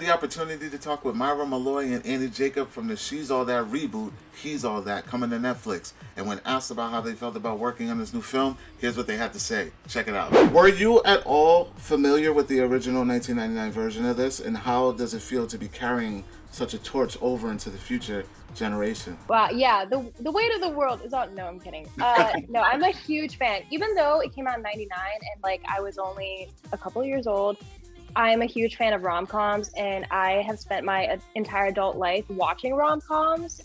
the opportunity to talk with Myra Molloy and Annie Jacob from the She's All That reboot, He's All That, coming to Netflix. And when asked about how they felt about working on this new film, here's what they had to say. Check it out. Were you at all familiar with the original 1999 version of this? And how does it feel to be carrying such a torch over into the future generation? Wow, yeah, the weight of the world is on. No, I'm kidding. No, I'm a huge fan. Even though it came out in '99 and like I was only a couple years old, I'm a huge fan of rom-coms, and I have spent my entire adult life watching rom-coms.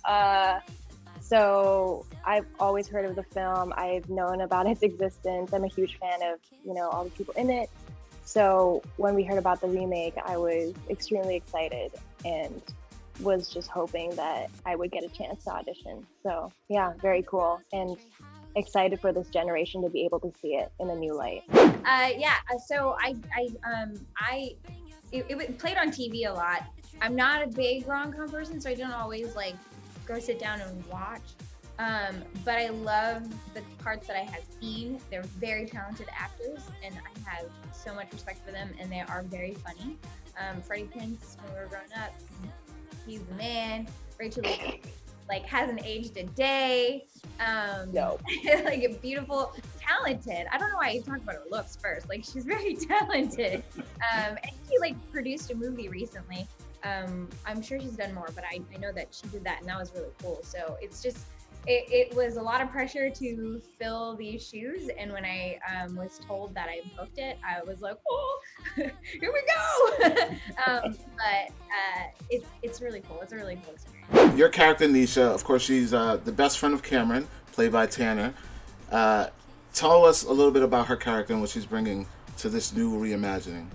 So I've always heard of the film. I've known about its existence. I'm a huge fan of, all the people in it. So when we heard about the remake, I was extremely excited and was just hoping that I would get a chance to audition. So yeah, very cool, and excited for this generation to be able to see it in a new light. So it played on TV a lot. I'm not a big rom-com person, so I don't always like go sit down and watch. But I love the parts that I have seen. They're very talented actors, and I have so much respect for them, and they are very funny. Freddie Prinze, when we were growing up, he's the man. Rachel like hasn't aged a day. No. Like a beautiful, talented. I don't know why you talk about her looks first. Like she's very talented. And she like produced a movie recently. I'm sure she's done more, but I know that she did that, and that was really cool. So it's just, it was a lot of pressure to fill these shoes. And when I was told that I booked it, I was like, oh, here we go. It's really cool. It's a really cool experience. Your character, Nisha, of course, she's the best friend of Cameron, played by Tanner. Tell us a little bit about her character and what she's bringing to this new reimagining.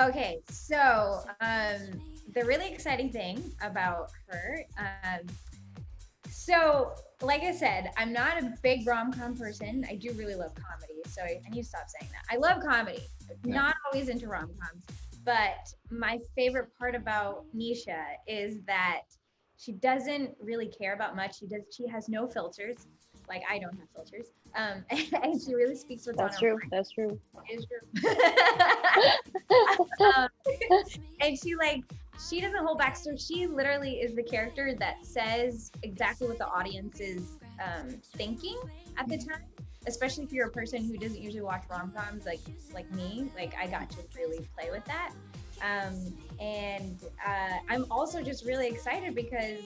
Okay, so the really exciting thing about her, so like I said, I'm not a big rom-com person. I do really love comedy, so I need to stop saying that. I love comedy, not always into rom-coms, but my favorite part about Nisha is that she doesn't really care about much. She has no filters. Like I don't have filters. And she really speaks what's on her mind. That's true. It is true. And she doesn't hold back. So she literally is the character that says exactly what the audience is thinking at the time. Especially if you're a person who doesn't usually watch rom-coms like me. Like I got to really play with that. I'm also just really excited because,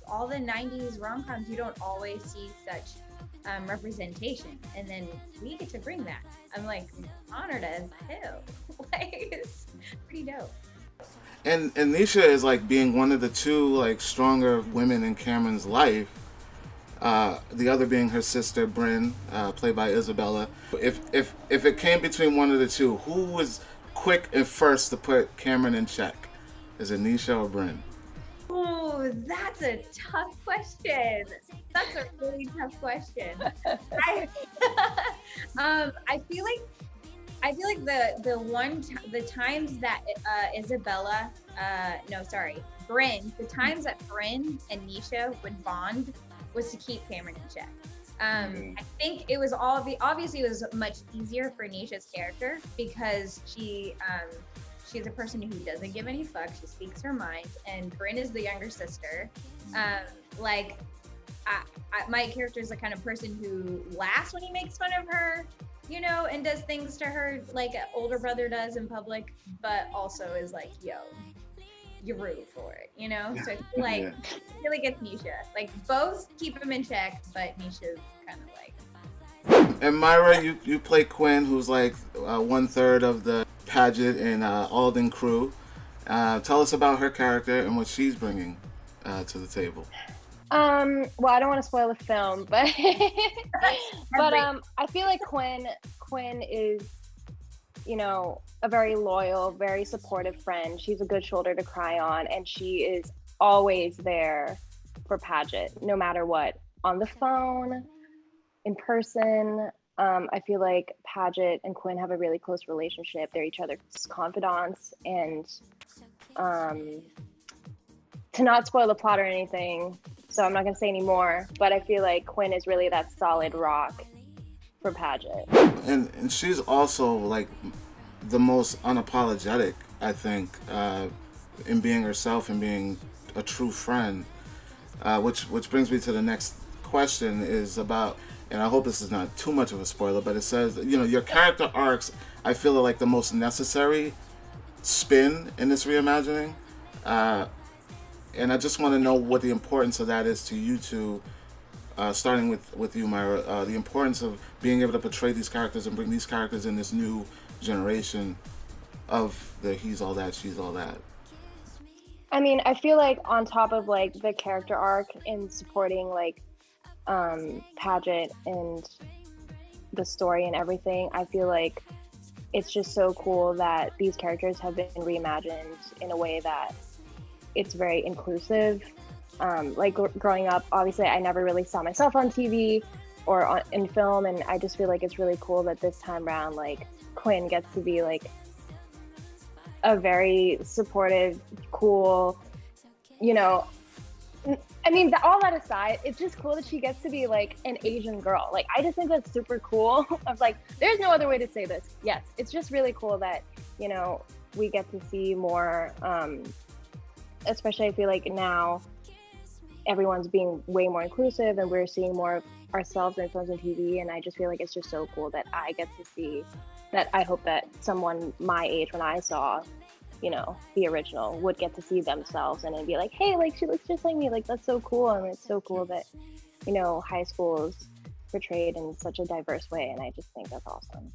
all the 90s rom-coms, you don't always see such representation, and then we get to bring that. I'm like honored as hell. Like it's pretty dope. And Nisha is like being one of the two like stronger women in Cameron's life. The other being her sister Bryn, played by Isabella. If it came between one of the two, who was quick and first to put Cameron in check? Is it Nisha or Bryn? Oh, that's a tough question. That's a really tough question. I feel like the times that Bryn, the times that Bryn and Nisha would bond was to keep Cameron in check. I think it was obviously it was much easier for Nisha's character because she's a person who doesn't give any fucks. She speaks her mind, and Bryn is the younger sister. My character is the kind of person who laughs when he makes fun of her, and does things to her like an older brother does in public, but also is like, yo, you root for it, So I feel like it really gets Nisha. Like both keep him in check, but Nisha's kind of like. And Myra, you play Quinn, who's like 1/3 of the Paget and Alden crew. Tell us about her character and what she's bringing to the table. Well, I don't want to spoil the film, but I feel like Quinn is, a very loyal, very supportive friend. She's a good shoulder to cry on, and she is always there for Paget, no matter what, on the phone, in person. I feel like Paget and Quinn have a really close relationship. They're each other's confidants, and to not spoil the plot or anything, so I'm not going to say any more, but I feel like Quinn is really that solid rock for Paget. And she's also like the most unapologetic I think, in being herself and being a true friend. Which brings me to the next question is about, and I hope this is not too much of a spoiler, but it says, your character arcs, I feel, are like the most necessary spin in this reimagining. And I just want to know what the importance of that is to you two, starting with you, Myra, the importance of being able to portray these characters and bring these characters in this new generation of the he's all that, she's all that. I mean, I feel like on top of like the character arc and supporting like Paget and the story and everything, I feel like it's just so cool that these characters have been reimagined in a way that it's very inclusive. Like growing up, obviously I never really saw myself on TV or in film, and I just feel like it's really cool that this time around, like Quinn gets to be like a very supportive, cool, I mean, all that aside, it's just cool that she gets to be like an Asian girl. Like, I just think that's super cool. I was like, there's no other way to say this. Yes, it's just really cool that, we get to see more, especially I feel like now everyone's being way more inclusive and we're seeing more of ourselves in films and TV. And I just feel like it's just so cool that I get to see that. I hope that someone my age, when I saw, the original, would get to see themselves and then be like, hey, like she looks just like me. Like, that's so cool. And it's so cool that, high school is portrayed in such a diverse way. And I just think that's awesome.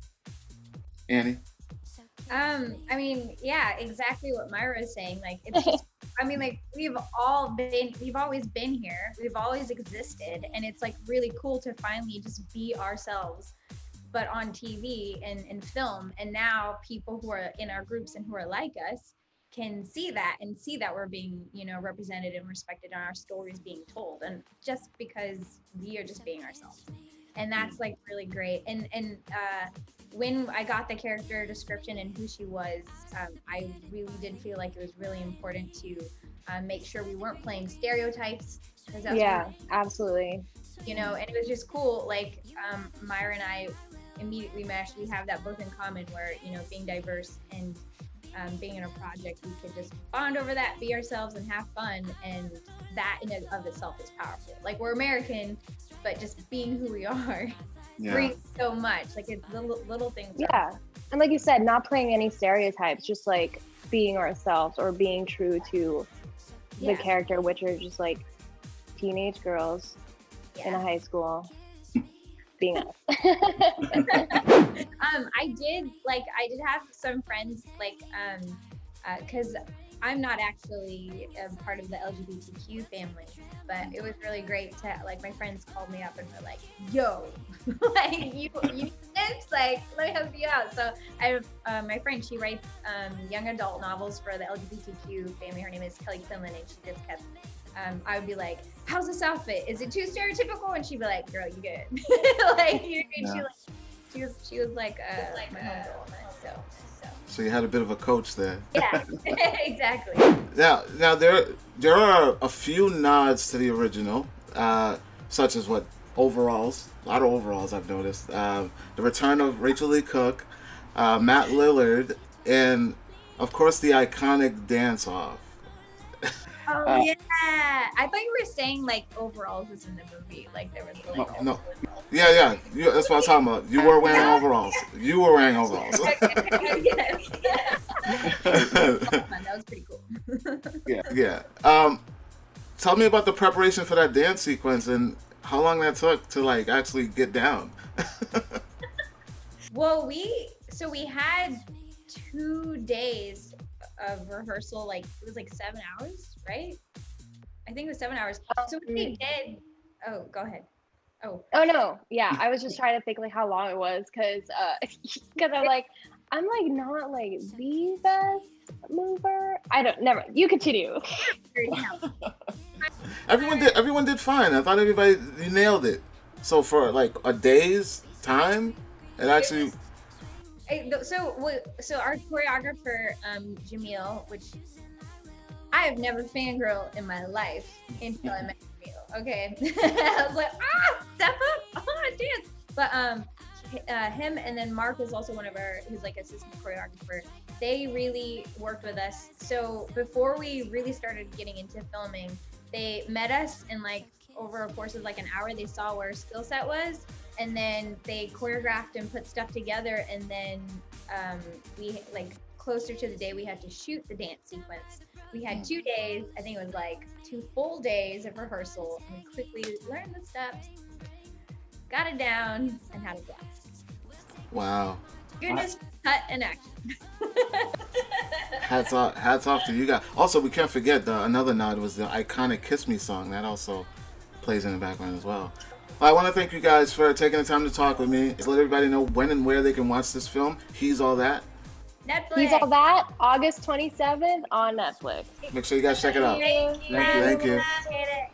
Annie? I mean, yeah, exactly what Myra is saying. Like, it's just, I mean, like, we've always been here. We've always existed. And it's like really cool to finally just be ourselves, but on TV and film. And now people who are in our groups and who are like us can see that and see that we're being, represented and respected and our stories being told. And just because we are just being ourselves. And that's like really great. And when I got the character description and who she was, I really did feel like it was really important to make sure we weren't playing stereotypes. Yeah, absolutely. And it was just cool. Like Myra and I immediately meshed. We have that both in common where, being diverse and being in a project, we could just bond over that, be ourselves and have fun. And that in and of itself is powerful. Like, we're American, but just being who we are brings so much. Like, it's little things. Yeah. And like you said, not playing any stereotypes, just like being ourselves or being true to the character, which are just like teenage girls in a high school being us. I did have some friends, like, because I'm not actually a part of the LGBTQ family, but it was really great to, like, my friends called me up and were like, yo, like, you this, like, let me help you out. So I have my friend, she writes young adult novels for the LGBTQ family. Her name is Kelly Quinlan, and she just kept, I would be like, how's this outfit? Is it too stereotypical? And she'd be like, girl, you good. Like, she was like my homegirl on that, So you had a bit of a coach there. Yeah, exactly. Now there are a few nods to the original, such as overalls. A lot of overalls I've noticed. The return of Rachel Lee Cook, Matt Lillard, and of course the iconic dance-off. Oh yeah, I thought you were saying like overalls was in the movie, like there was like no. Yeah. That's what I'm talking about. You were wearing overalls. That was pretty cool. Yeah. Tell me about the preparation for that dance sequence and how long that took to like actually get down. Well, we had 2 days of rehearsal. Like, it was like 7 hours, right? I think it was 7 hours. So we did. Oh, go ahead. Oh no, yeah. I was just trying to think like how long it was, because I'm like not like the best mover. Never. You continue. Everyone did fine. I thought you nailed it. So for like a day's time, it actually. So our choreographer, Jamil, which I have never fangirl in my life until I met Jamil. Okay, I was like, step up, dance. But him and then Mark is also one of his like assistant choreographer. They really worked with us. So before we really started getting into filming, they met us and like over a course of like an hour, they saw where our skill set was, and then they choreographed and put stuff together. And then we like closer to the day we had to shoot the dance sequence. We had 2 days, I think it was like 2 full days of rehearsal, and we quickly learned the steps, got it down, and had a blast. Wow. Goodness, cut and action. Hats off to you guys. Also, we can't forget another nod was the iconic "Kiss Me" song that also plays in the background as well. I want to thank you guys for taking the time to talk with me. Let everybody know when and where they can watch this film. He's All That. Netflix. He's All That, August 27th on Netflix. Make sure you guys check it out. Thank you. Thank you. Appreciate it.